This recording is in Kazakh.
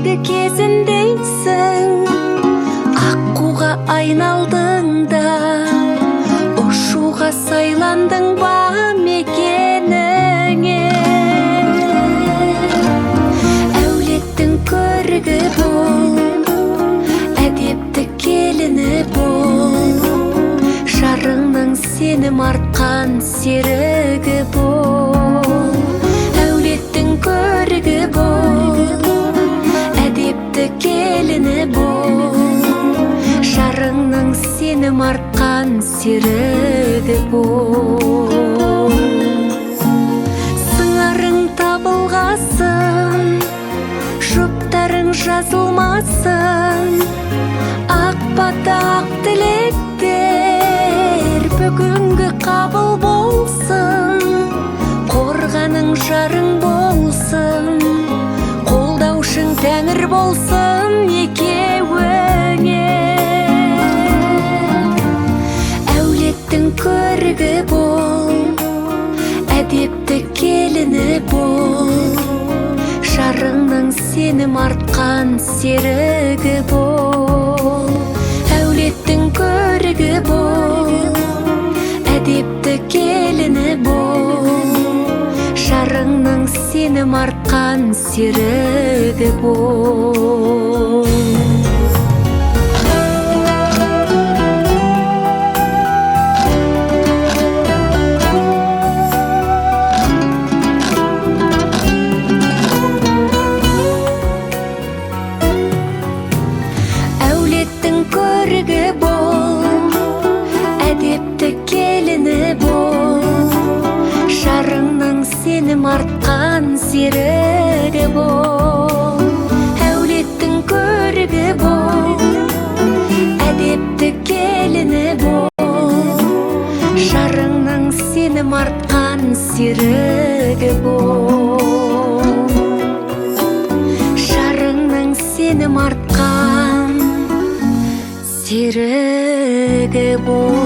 ендігі кезіндейсің, аққуға айналдың да, ұшуға сайландың ба мекеніңе. Әулеттің көрігі бол, әдепті келіні бол, жарыңның сенім артқан серігі бол. Әулеттің көрігі бол, әдепті келіні бол, жарыңның сенім артқан серігі бол. Сыңарың табылғасын, жұптарың жазылмасын, ақ бата ақ тілектер бүгінгі қабыл болсын. Қорғаның жарың болсын, қолдаушың тәңір болсын екеуіңе. Әулеттің көрігі бол, әдепті келіні бол, жарыңның сенім артқан серігі бол. Әулеттің көрігі бол, әдепті келіні бол, жарыңның сенім артқан серігі бол. Әулеттің көрігі бол, әдепті келіні бол, жарыңның сенім артқан серігі бол. Әулеттің көрігі бол, әдепті келіні бол, жарыңның сенім артқан серігі бол. Жарыңның сенім артқан серігі бол.